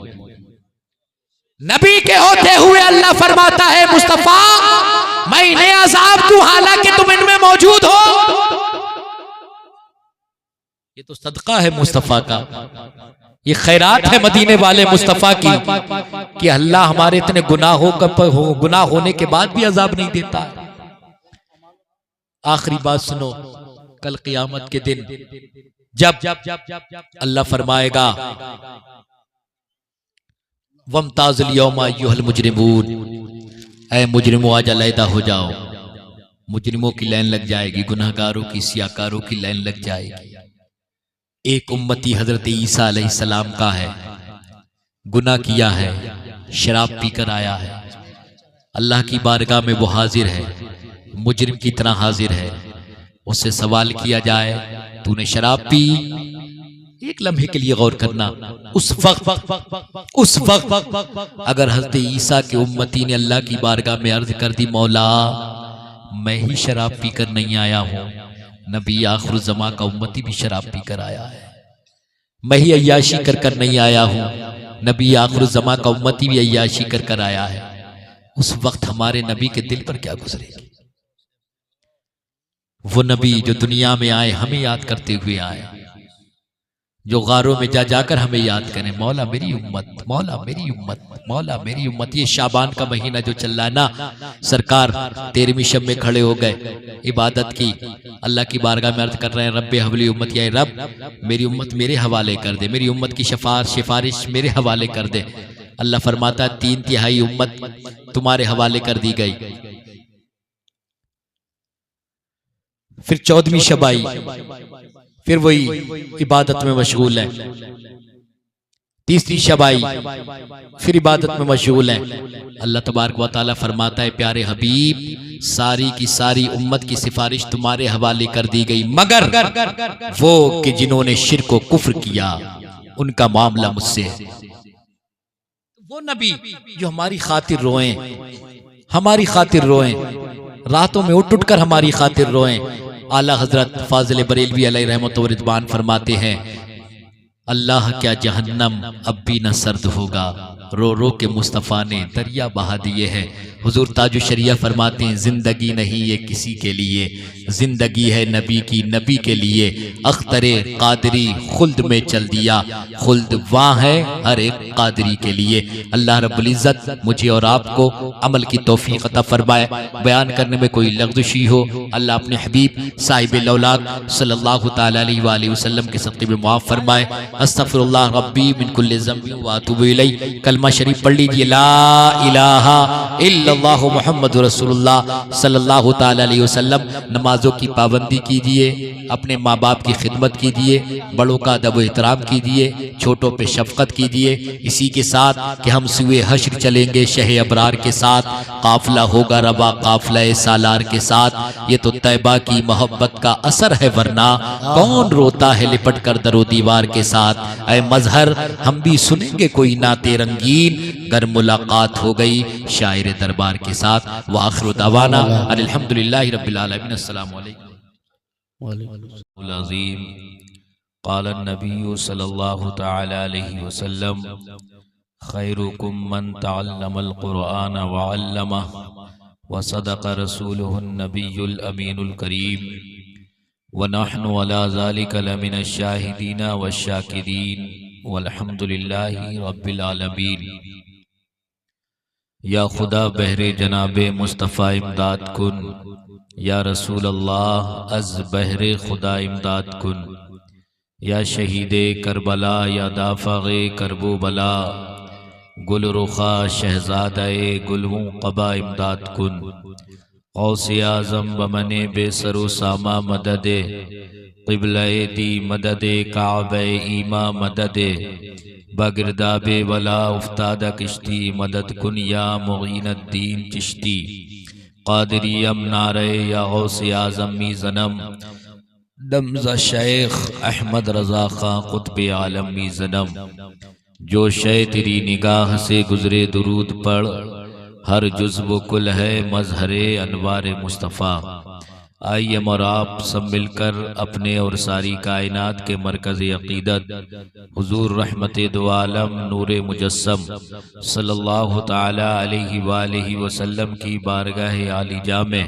नबी के होते हुए अल्लाह फरमाता है मुस्तफ़ा मैं इन्हें अजाब दूं हालांकि तुम इनमें मौजूद हो। ये तो सदका है मुस्तफ़ा का, ये खैरात है मदीने वाले मुस्तफ़ा की कि अल्लाह हमारे इतने गुनाह होने के बाद भी अजाब नहीं देता। आखिरी बात सुनो, कल क़यामत के दिन जब अल्लाह फरमाएगा वमताज़िल यौमा अय्युहल मुजरिमून, ऐ मुजरिमों आज अलहदा हो जाओ। मुजरिमों की लाइन लग जाएगी, गुनहगारों की, सियाकारों की लाइन लग जाएगी। एक उम्मती हजरत ईसा अलैहिस्सलाम का है, गुनाह किया है, शराब पीकर आया है, अल्लाह की बारगाह में वो हाजिर है, मुजरिम की तरह हाजिर है। उससे सवाल किया जाए तूने शराब पी? एक लम्हे के लिए गौर करना, उस वक्त अगर हजरत ईसा के उम्मती ने अल्लाह की बारगाह में अर्ज कर दी मौला मैं ही शराब पीकर नहीं आया हूं, नबी आखिर ज़मा का उम्मती भी शराब पीकर आया है, मैं ही अय्याशी कर कर नहीं आया हूं, नबी आखिर ज़मा का उम्मती भी अय्याशी कर कर आया है। उस वक्त हमारे नबी के दिल पर क्या गुजरेगी? वो नबी जो दुनिया में आए हमें याद करते हुए आए, जो गारों में जा जाकर हमें याद करें मौला मेरी उम्मत, मौला मेरी उम्मत, मौला मेरी उम्मत। ये शाबान का महीना जो चल रहा है ना, सरकार 13वीं शब में खड़े हो गए, इबादत की, अल्लाह की बारगाह में अर्ज कर रहे हैं रब्बे हवली उम्मत, या रब मेरी उम्मत मेरे हवाले कर दे, मेरी उम्मत की सिफारिश मेरे हवाले कर दे। अल्लाह फरमाता 3/3 उम्मत तुम्हारे हवाले कर दी गई। फिर 14वीं शब आई, फिर वही इबादत में मशगूल है। 30वीं शब आई, फिर इबादत में मशगूल है। अल्लाह तबारक व तआला फरमाता है प्यारे हबीब सारी की सारी उम्मत की सिफारिश तुम्हारे हवाले कर दी गई, मगर वो कि जिन्होंने शिर्क व कुफ्र किया उनका मामला मुझसे है। वो नबी जो हमारी खातिर रोएं, हमारी खातिर रोएं, रातों में उठ उठ कर हमारी खातिर रोएं। आला हजरत फाजिल बरेलवी अलैहि रहमत व रिदवान फरमाते हैं अल्लाह क्या जहन्नम अब भी न सर्द होगा, रो रो के मुस्तफ़ा ने दरिया बहा दिए हैं। हुजूर ताजु शरिया फरमाते हैं जिंदगी नहीं ये किसी के लिए, जिंदगी है नबी की, नबी के लिए। अख्तरे कादरी खुल्द में चल दिया, खुल्द वहाँ है हर एक कादरी के लिए। अल्लाह रब्बुल इज़्ज़त मुझे और आपको अमल की तौफीक अता फरमाए। बयान करने में कोई लग़्ज़शी हो अल्लाह अपने हबीब साहिब लौलाक सल्लल्लाहु तआला अलैहि वसल्लम के सदक़े में मुआफ़ फरमाए। अस्तग़फिरुल्लाह रब्बी मिन कुल्लि ज़ंबिन व अतूबु इलैहि। कलमा शरीफ पढ़ लीजिए, ला इलाहा इल्लल्लाह मुहम्मदुर रसूलुल्लाह सल्लल्लाहु तआला अलैहि वसल्लम। नमाजों की पाबंदी कीजिए, अपने माँ बाप की खिदमत कीजिए, बड़ों का अदब एहतराम कीजिए, छोटों पे शफकत कीजिए। इसी के साथ कि हम सुए हश्र चलेंगे शह अबरार के साथ, काफिला होगा रवा काफिला सालार के साथ। ये तो तैबा की मोहब्बत का असर है, वरना कौन रोता है लिपट कर दरो दीवार के साथ। ऐ मजहर हम भी सुनेंगे कोई नाते रंगीन, गर मुलाकात हो गई शायर दरबार के साथ। व आखिर दावाना अल्हम्दुलिल्लाहि रब्बिल आलमीन। अस्सलामु अलैकुम। अज़ीम क़ाल नबी सल्लल्लाहु तआला अलैहि वसल्लम खैरुकुम मन तअल्लमल क़ुरआन व अल्लमह व सदक़ रसूलुहुन नबियुल अमीनुल करीम व नहनु अला ज़ालिका लमिनश शाहिदीन व शाकिरीन वल्हम्दुलिल्लाहि रब्बिल आलमीन। या खुदा बहरे जनाबे मुस्तफ़ा इमदाद कुन, या रसूल अल्लाह अज़ बहरे खुदा इमदाद कुन, या शहीदे करबला या दाफ़ाग़े करबो बला, गुल रुखा शहज़ादाए गुलवों क़बा इमदाद कुन। औसे आज़म बमने बेसरो सामा मददे, क़िबले दी मददे काबे ईमा मददे, बगिरदाबे वला उफ्तादा किश्ती मदद कुन या मुग़ीनुद्दीन चिश्ती। क़ादिरी नारे या गौसे आज़मी ज़नम, दमज़ा शेख अहमद रज़ा ख़ां क़ुत्बे आलमी ज़नम। जो शय तेरी निगाह से गुज़रे दुरूद पढ़, हर जुज़्व कुल है मज़हरे अनवार मुस्तफ़ा। आइए हम और आप सब मिलकर अपने और सारी कायनात के मरकज़ अक़ीदत हुज़ूर रहमते दो आलम नूरे मुजस्सम सल्लल्लाहु ताला अलैहि वालैहि वसल्लम की बारगाह आलिजा में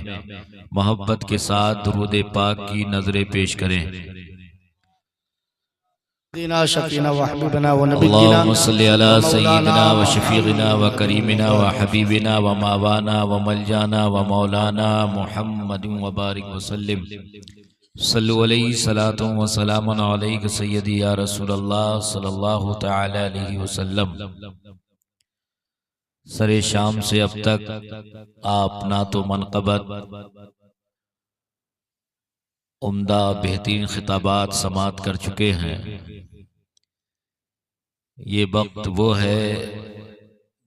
मोहब्बत के साथ दुरूद पाक की नज़रें पेश करें। शफीना व हबीबना व नबीना अल्लाहुम्मा सल्लि अला सय्यिदिना व शफीक़िना व करीमिना व हबीबिना व मावाना व मलजाना व मौलाना मुहम्मदिन व बारिक व सल्लिम। सल्लु अलैहि सलातु व सलामुन अलैका सय्यदी या रसूलल्लाह सल्लल्लाहु तआला अलैहि वसल्लम। सरे शाम से अब तक आप ना तो मनक़बत उम्दा बेहतरीन खिताबात समात कर चुके हैं। ये वक्त वो है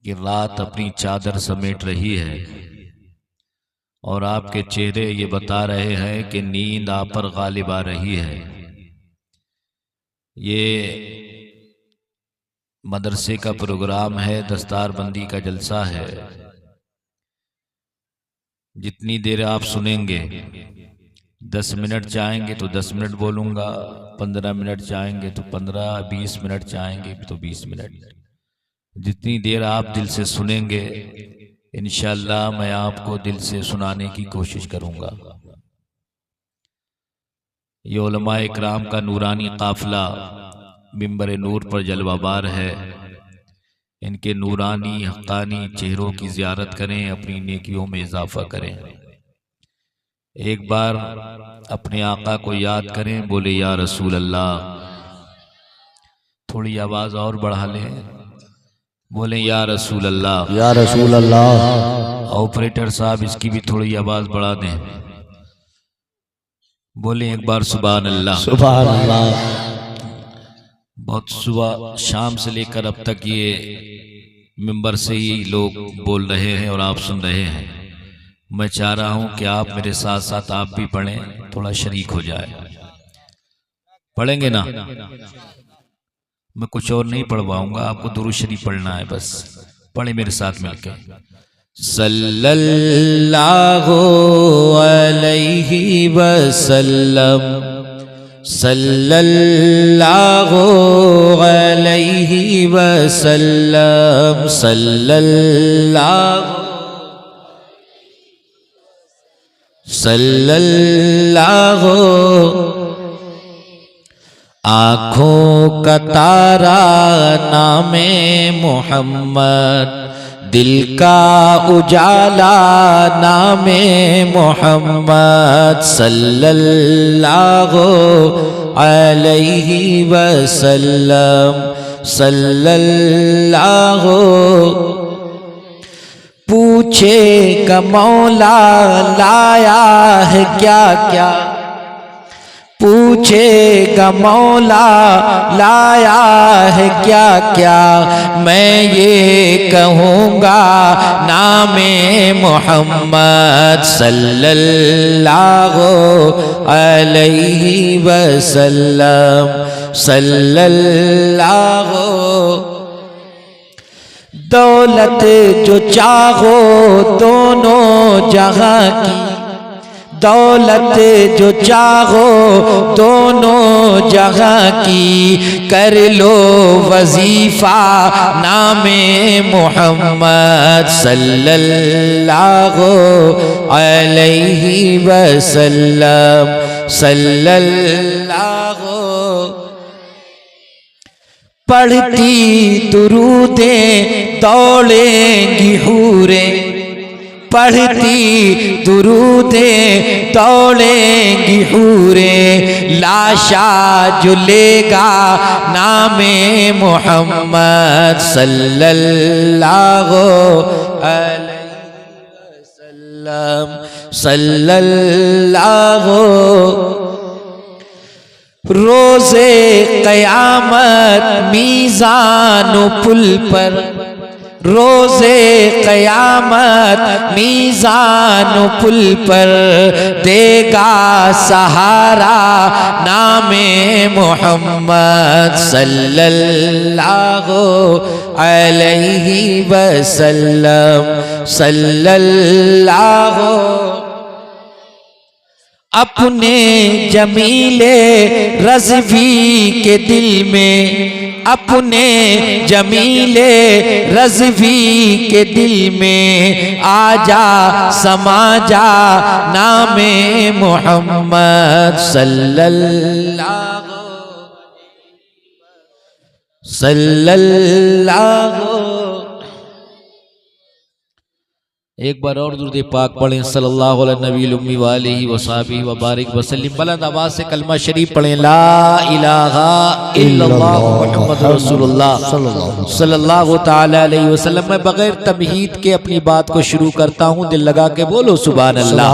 कि रात अपनी चादर समेट रही है और आपके चेहरे ये बता रहे हैं कि नींद आप पर गालिब आ रही है। ये मदरसे का प्रोग्राम है, दस्तारबंदी का जलसा है। जितनी देर आप सुनेंगे, 10 मिनट चाहेंगे तो 10 मिनट बोलूँगा, 15 मिनट चाहेंगे तो 15, 20 मिनट चाहेंगे तो 20 मिनट। जितनी देर आप दिल से सुनेंगे इंशाअल्लाह मैं आपको दिल से सुनाने की कोशिश करूँगा। ये उलमाए इकराम का नूरानी काफ़िला मिंबर नूर पर जलवाबार है। इनके नूरानी हक़ानी चेहरों की ज़ियारत करें, अपनी नेकियों में इजाफ़ा करें। एक बार अपने आका को याद करें, बोले या रसूल अल्लाह। थोड़ी आवाज़ और बढ़ा लें, बोले या रसूल अल्लाह। या रसूल अल्लाह। ऑपरेटर साहब इसकी भी थोड़ी आवाज़ बढ़ा दें, बोले एक बार सुभान अल्लाह। सुभान अल्लाह। बहुत सुबह शाम से लेकर अब तक ये मिंबर से ही लोग बोल रहे हैं और आप सुन रहे हैं। मैं चाह रहा हूं कि आप मेरे साथ साथ आप भी पढ़ें, थोड़ा शरीक हो जाए। पढ़ेंगे ना? मैं कुछ और नहीं पढ़वाऊंगा, आपको दुरूद शरीफ पढ़ना है बस। पढ़े मेरे साथ मिलके। सल्लल्लाहु अलैहि वसल्लम, सल्लल्लाहु अलैहि वसल्लम, सल्लल्लाहु सल्लल्लाहु। आँखों का तारा नामे मोहम्मद, दिल का उजाला नामे मोहम्मद, सल्लल्लाहु अलैहि वसल्लम, सल्लल्लाहु। पूछेगा मौला लाया है क्या क्या, पूछेगा मौला लाया है क्या क्या, मैं ये कहूँगा नामे मोहम्मद, सल्लल्लाहु अलैहि वसल्लम, सल्लल्लाहु। दौलत जो चाहो दोनों जहां की, दौलत जो चाहो दोनों जहां की, कर लो वजीफा नामे मोहम्मद, सल्लल्लाहु अलैहि वसल्लम, सल्लल्लाहु। पढ़ती दुरूदे दौड़ेंगी हूरे, पढ़ती दुरूदे दौड़ेंगी हूरे, लाशा जो लेगा नामे मोहम्मद, सल्लल्लाहु अलैहि वसल्लम, सल्लल्लाहु। रोज़े क़यामत मीज़ान पुल पर, रोज़े क़यामत मीज़ान पुल पर, देगा सहारा नामे मोहम्मद, सल्लल्लाहु अलैहि वसल्लम, सल्लल्लाहु अपने जमीले रज़वी के दिल में, अपने जमीले रज़वी के दिल में आजा समा जा नामे मोहम्मद सल्लल्लाहु। एक बार और दुरूद पाक पढ़ें सल्लल्लाहु अलैहि नबील उम्मी व आलिहि व सहाबिहि व बारिक वसल्लम। बुलंद आवाज से कलमा शरीफ पढ़ें ला इलाहा इल्लल्लाह मुहम्मद रसूलुल्लाह सल्लल्लाहु ताला अलैहि वसल्लम। मैं बगैर तमहीद के अपनी बात को शुरू करता हूँ, दिल लगा के बोलो सुभान अल्लाह।